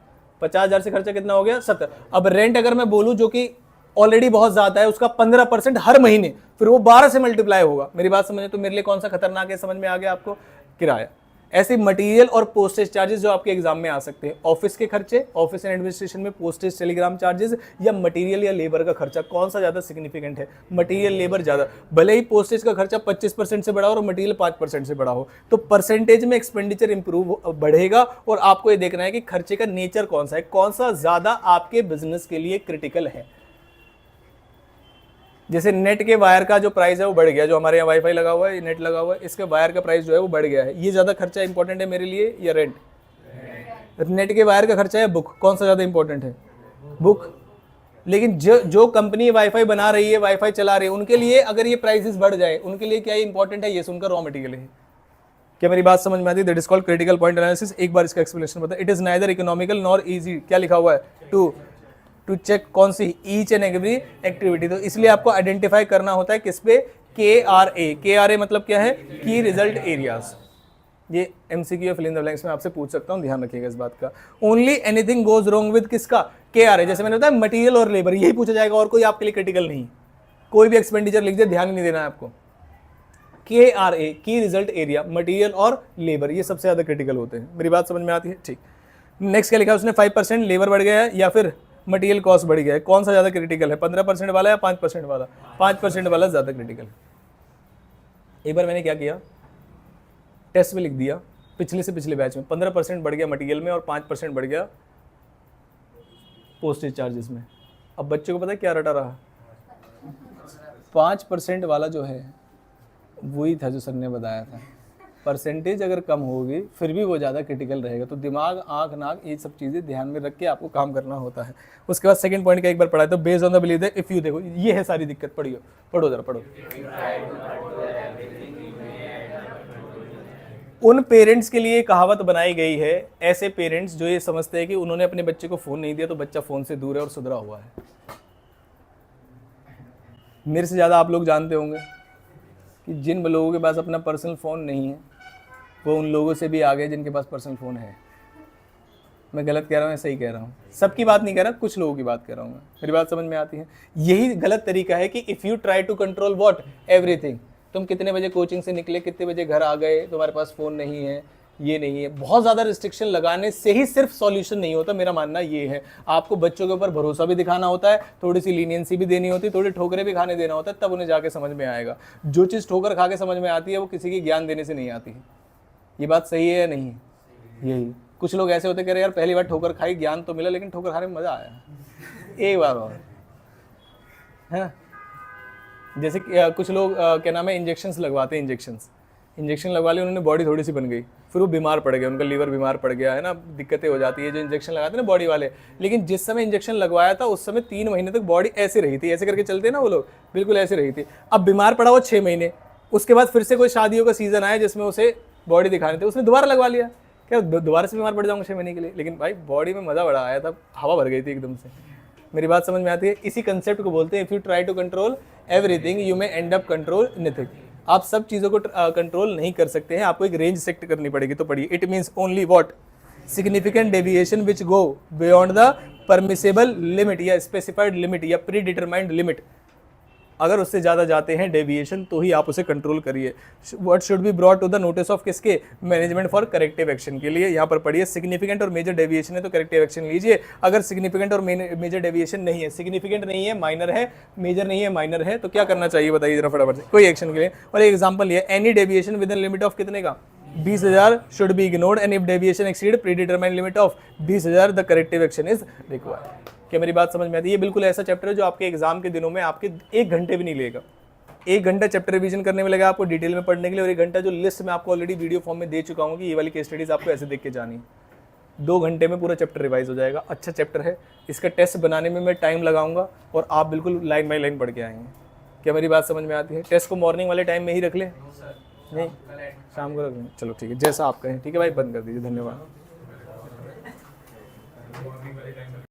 50,000 से खर्चा कितना हो गया? 70। अब रेंट अगर मैं बोलूं जो कि ऑलरेडी बहुत ज्यादा है, उसका 15% हर महीने, फिर वो 12 से मल्टीप्लाई होगा। मेरी बात समझे? तो मेरे लिए कौन सा खतरनाक है, समझ में आ गया आपको? किराया। ऐसे मटेरियल और पोस्टेज चार्जेस जो आपके एग्जाम में आ सकते हैं, ऑफिस के खर्चे, ऑफिस एंड एडमिनिस्ट्रेशन में पोस्टेज टेलीग्राम चार्जेस, या मटेरियल या लेबर का खर्चा, कौन सा ज्यादा सिग्निफिकेंट है? मटेरियल लेबर ज्यादा। भले ही पोस्टेज का खर्चा 25% से बढ़ा हो और मटेरियल 5% से बढ़ा हो, तो परसेंटेज में एक्सपेंडिचर इंप्रूव बढ़ेगा। और आपको ये देखना है कि खर्चे का नेचर कौन सा है, कौन सा ज्यादा आपके बिजनेस के लिए क्रिटिकल है। जैसे नेट के वायर का जो प्राइस है वो बढ़ गया, जो हमारे यहाँ वाईफाई लगा हुआ है, नेट लगा हुआ है, इसके वायर का प्राइस जो है वो बढ़ गया है, ये ज़्यादा खर्चा इंपॉर्टेंट है मेरे लिए या रेंट? नेट के वायर का खर्चा है बुक, कौन सा ज़्यादा इंपॉर्टेंट है? बुक। लेकिन जो कंपनी वाईफाई बना रही है, वाईफाई चला रही है, उनके लिए अगर ये प्राइसेस बढ़ जाए, उनके लिए क्या इंपॉर्टेंट है? ये सुनकर रॉ मटेरियल है। क्या मेरी बात समझ में आती है? That is called critical point analysis. एक बार इसका एक्सप्लेनेशन बता। It is neither economical nor easy, क्या लिखा हुआ है? टू चेक कौन सी? Each and every activity. तो इसलिए आपको आइडेंटिफाई करना होता है किस पे? KRA। KRA मतलब क्या है? Key result areas. ये MCQ fill in the blanks में आपसे पूछ सकता हूँ, ध्यान रखिएगा इस बात का। Only anything goes wrong with किसका? KRA। जैसे मैंने बताया मटेरियल और लेबर, यही पूछा जाएगा, और कोई आपके लिए क्रिटिकल नहीं। कोई भी एक्सपेंडिचर लिख दे, ध्यान नहीं देना है आपको। KRA की रिजल्ट एरिया, मटेरियल और लेबर, ये सबसे ज्यादा क्रिटिकल होते हैं। मेरी बात समझ में आती है? ठीक। नेक्स्ट क्या लिखा है उसने? 5% लेबर बढ़ गया है या फिर मटेरियल कॉस्ट बढ़ गया है, कौन सा ज़्यादा क्रिटिकल है? 15% वाला या 5% वाला? 5% वाला ज़्यादा क्रिटिकल है। एक बार मैंने क्या किया, टेस्ट में लिख दिया पिछले से पिछले बैच में 15% बढ़ गया मटेरियल में और 5% बढ़ गया पोस्टेज चार्जेस में। अब बच्चों को पता है क्या रटा रहा? 5% वाला जो है वही था जो सर ने बताया था। परसेंटेज अगर कम होगी फिर भी वो ज़्यादा क्रिटिकल रहेगा। तो दिमाग, आँख, नाक, ये सब चीज़ें ध्यान में रख के आपको काम करना होता है। उसके बाद सेकंड पॉइंट का एक बार पढ़ा है, तो based on the believe that if you, देखो ये है सारी दिक्कत, पढ़ियो, पढ़ो जरा, पढ़ो। उन पेरेंट्स के लिए कहावत बनाई गई है, ऐसे पेरेंट्स जो ये समझते हैं कि उन्होंने अपने बच्चे को फ़ोन नहीं दिया तो बच्चा फ़ोन से दूर है और सुधरा हुआ है। मेरे से ज़्यादा आप लोग जानते होंगे कि जिन लोगों के पास अपना पर्सनल फ़ोन नहीं है वो उन लोगों से भी आगे जिनके पास पर्सनल फ़ोन है। मैं गलत कह रहा हूँ या सही कह रहा हूँ? सबकी बात नहीं कह रहा, कुछ लोगों की बात कर रहा हूँ मैं। मेरी बात समझ में आती है? यही गलत तरीका है कि if you try to control what? Everything. तुम कितने बजे कोचिंग से निकले, कितने बजे घर आ गए, तुम्हारे पास फ़ोन नहीं है, ये नहीं है। बहुत ज़्यादा रिस्ट्रिक्शन लगाने से ही सिर्फ सॉल्यूशन नहीं होता, मेरा मानना ये है। आपको बच्चों के ऊपर भरोसा भी दिखाना होता है, थोड़ी सी लीनियंसी भी देनी होती है, थोड़ी ठोकरें भी खाने देना होता है, तब उन्हें जाके समझ में आएगा। जो चीज़ ठोकर खा के समझ में आती है वो किसी की ज्ञान देने से नहीं आती है। ये बात सही है या नहीं? यही कुछ लोग ऐसे होते कह रहे यार पहली बार ठोकर खाई, ज्ञान तो मिला लेकिन ठोकर खाने में मज़ा आया एक बार और, है। जैसे कुछ लोग क्या नाम है, इंजेक्शंस लगवाते हैं। इंजेक्शन लगवा लिए उन्होंने, बॉडी थोड़ी सी बन गई, फिर वो बीमार पड़ गए, उनका लीवर बीमार पड़ गया, है ना, दिक्कतें हो जाती है जो इंजेक्शन लगाते हैं ना बॉडी वाले। लेकिन जिस समय इंजेक्शन लगवाया था उस समय 3 महीने तक बॉडी ऐसे रही थी, ऐसे करके चलते हैं ना वो लोग, बिल्कुल ऐसे रही थी। अब बीमार पड़ा वो 6 महीने, उसके बाद फिर से कोई शादियों का सीजन आया जिसमें उसे बॉडी दिखाने थे, उसने दोबारा लगवा लिया। क्या दोबारा से बीमार पड़ जाऊंगा 6 महीने के लिए? लेकिन भाई बॉडी में मज़ा बड़ा आया था, हवा भर गई थी एकदम से। मेरी बात समझ में आती है? इसी कंसेप्ट को बोलते हैं if you try to control everything you may end up control nothing. आप सब चीज़ों को कंट्रोल नहीं कर सकते हैं, आपको एक रेंज सेट करनी पड़ेगी। तो पढ़िए, it means only what, significant deviation which go beyond the permissible limit या स्पेसिफाइड लिमिट या प्री डिटरमाइंड लिमिट। अगर उससे ज़्यादा जाते हैं डेविएशन तो ही आप उसे कंट्रोल करिए। What should be brought to the notice of किसके? मैनेजमेंट फॉर करेक्टिव एक्शन के लिए। यहाँ पर पढ़िए, सिग्निफिकेंट और मेजर डेविएशन है तो करेक्टिव एक्शन लीजिए। अगर सिग्निफिकेंट और मेजर डेविएशन नहीं है, सिग्निफिकेंट नहीं है माइनर है, मेजर नहीं है माइनर है, तो क्या करना चाहिए बताइए जरा फटाफट से, कोई एक्शन के लिए। और एक एग्जाम्पल ये, any deviation with in limit of कितने का? 20,000 should be ignored and if deviation exceed pre determined limit of 20,000 the corrective action is required. क्या मेरी बात समझ में आती है? ये बिल्कुल ऐसा चैप्टर है जो आपके एग्जाम के दिनों में आपके 1 घंटे भी नहीं लेगा। 1 घंटा चैप्टर रिवीजन करने में लगा आपको डिटेल में पढ़ने के लिए, और 1 घंटा जो लिस्ट में आपको ऑलरेडी वीडियो फॉर्म में दे चुका हूँ कि ये वाली केस स्टडीज आपको ऐसे देख के जानी है। 2 घंटे में पूरा चैप्टर रिवाइज हो जाएगा। अच्छा चैप्टर है, इसका टेस्ट बनाने में मैं टाइम लगाऊंगा और आप बिल्कुल लाइन बाई लाइन पढ़ के आएंगे। क्या मेरी बात समझ में आती है? टेस्ट को मॉर्निंग वाले टाइम में ही रख लें? नहीं, शाम को रख लें? चलो ठीक है, जैसा आप कहें। ठीक है भाई, बंद कर दीजिए। धन्यवाद।